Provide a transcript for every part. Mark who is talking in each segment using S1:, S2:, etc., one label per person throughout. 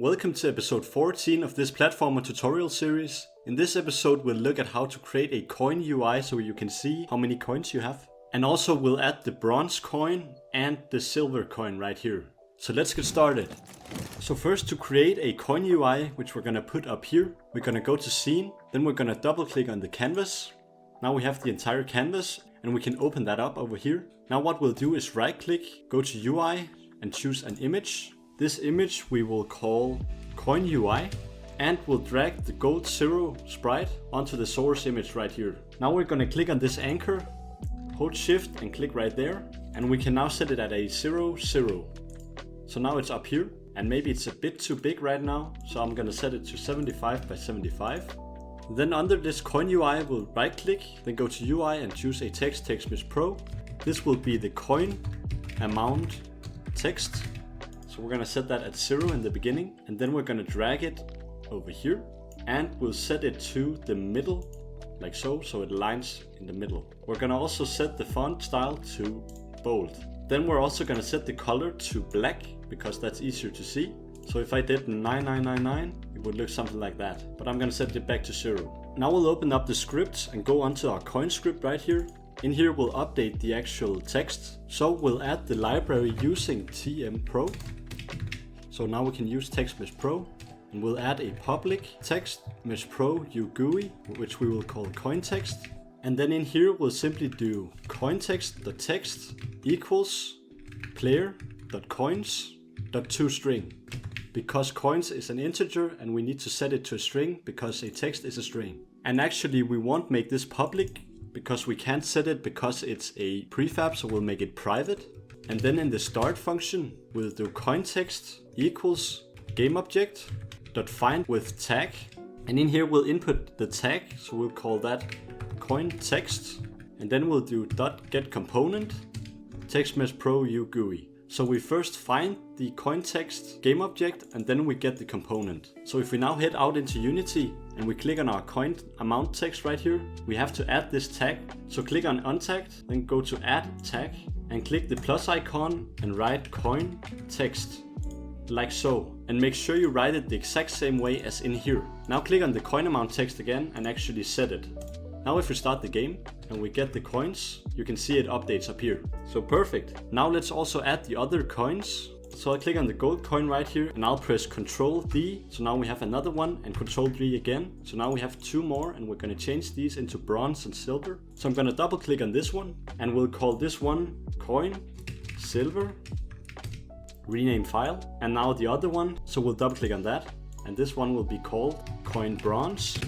S1: Welcome to episode 14 of this platformer tutorial series. In this episode we'll look at how to create a coin UI so you can see how many coins you have. And also we'll add the bronze coin and the silver coin right here. So let's get started. So first, to create a coin UI, which we're gonna put up here, we're gonna go to scene, then we're gonna double click on the canvas. Now we have the entire canvas and we can open that up over here. Now what we'll do is right click, go to UI and choose an image. This image we will call coin UI, and we'll drag the gold 0 sprite onto the source image right here. Now we're gonna click on this anchor, hold shift and click right there, and we can now set it at a 0, 0. So now it's up here, and maybe it's a bit too big right now, so I'm gonna set it to 75 by 75. Then under this coin UI we'll right click, then go to UI and choose a text, TextMesh Pro. This will be the coin amount text. So we're gonna set that at 0 in the beginning, and then we're gonna drag it over here, and we'll set it to the middle, like so it lines in the middle. We're gonna also set the font style to bold. Then we're also gonna set the color to black, because that's easier to see. So if I did 9999, it would look something like that, but I'm gonna set it back to 0. Now we'll open up the scripts and go onto our coin script right here. In here we'll update the actual text. So we'll add the library using TM Pro. So now we can use TextMesh Pro, and we'll add a public TextMesh Pro UGUI, which we will call CoinText. And then in here we'll simply do CoinText.text equals player.coins.toString, because coins is an integer and we need to set it to a string because a text is a string. And actually we won't make this public because we can't set it because it's a prefab, so we'll make it private. And then in the start function we'll do CoinText equals GameObject.find with tag, and in here we'll input the tag, so we'll call that CoinText, and then we'll do .getComponent TextMesh Pro UGUI. So we first find the CoinText game object and then we get the component. So if we now head out into Unity and we click on our coin amount text right here, we have to add this tag. So click on untagged, then go to add tag and click the plus icon and write coin text, like so. And make sure you write it the exact same way as in here. Now click on the coin amount text again and actually set it. Now if we start the game and we get the coins, you can see it updates up here. So perfect. Now let's also add the other coins. So I click on the gold coin right here and I'll press Ctrl D. So now we have another one, and Ctrl D again. So now we have 2 more, and we're gonna change these into bronze and silver. So I'm gonna double click on this one and we'll call this one coin silver, rename file. And now the other one, so we'll double click on that, and this one will be called coin bronze,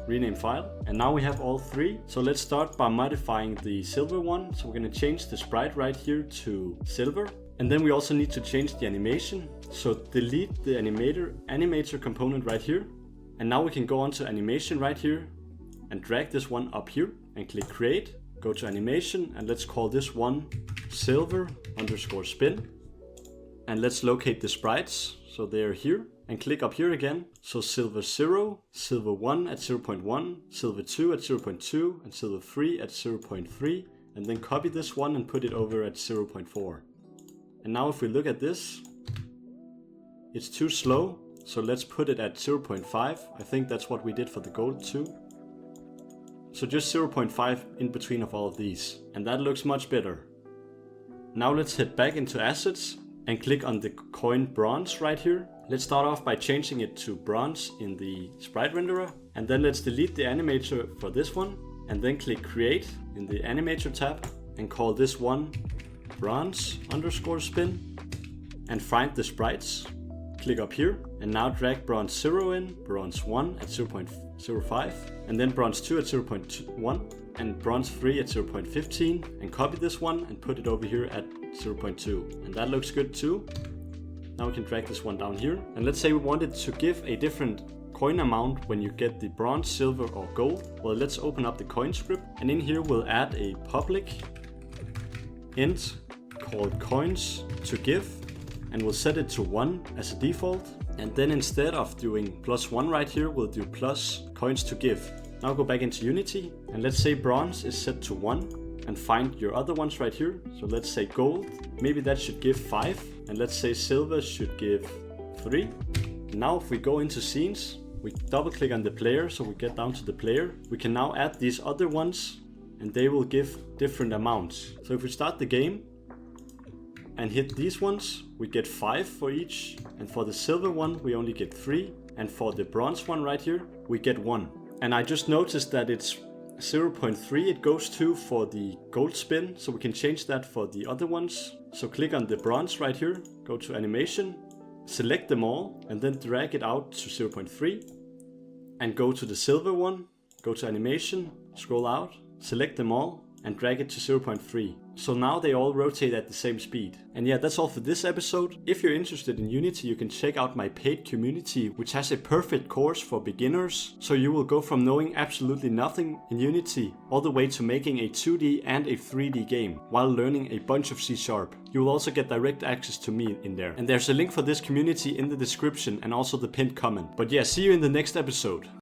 S1: rename file. And now we have all 3. So let's start by modifying the silver one. So we're going to change the sprite right here to silver. And then we also need to change the animation. So delete the animator component right here. And now we can go on to animation right here and drag this one up here and click create, go to animation, and let's call this one silver_spin. And let's locate the sprites. So they are here. And click up here again. So silver 0, silver 1 at 0.1, silver 2 at 0.2, and silver 3 at 0.3. And then copy this one and put it over at 0.4. And now if we look at this, it's too slow. So let's put it at 0.5. I think that's what we did for the gold too. So just 0.5 in between of all of these. And that looks much better. Now let's head back into assets and click on the coin bronze right here. Let's start off by changing it to bronze in the sprite renderer, and then let's delete the animator for this one, and then click create in the animator tab and call this one bronze_spin, and find the sprites. Click up here and now drag bronze 0 in, bronze 1 at 0.05, and then bronze 2 at 0.1 and bronze 3 at 0.15, and copy this one and put it over here at 0.2, and that looks good too. Now we can drag this one down here, and let's say we wanted to give a different coin amount when you get the bronze, silver or gold. Well, let's open up the coin script, and in here we'll add a public int called coins to give, and we'll set it to 1 as a default. And then instead of doing +1 right here, we'll do plus coins to give. Now go back into Unity, and let's say bronze is set to 1, and find your other ones right here. So let's say gold, maybe that should give 5, and let's say silver should give 3. Now if we go into scenes, we double click on the player, so we get down to the player. We can now add these other ones, and they will give different amounts. So if we start the game and hit these ones, we get 5 for each, and for the silver one we only get 3, and for the bronze one right here we get 1. And I just noticed that it's 0.3 it goes to for the gold spin, so we can change that for the other ones. So click on the bronze right here, go to animation, select them all, and then drag it out to 0.3, and go to the silver one, go to animation, scroll out, select them all, and drag it to 0.3. So now they all rotate at the same speed. And yeah, that's all for this episode. If you're interested in Unity, you can check out my paid community, which has a perfect course for beginners. So you will go from knowing absolutely nothing in Unity all the way to making a 2D and a 3D game while learning a bunch of C#. You will also get direct access to me in there. And there's a link for this community in the description and also the pinned comment. But yeah, see you in the next episode.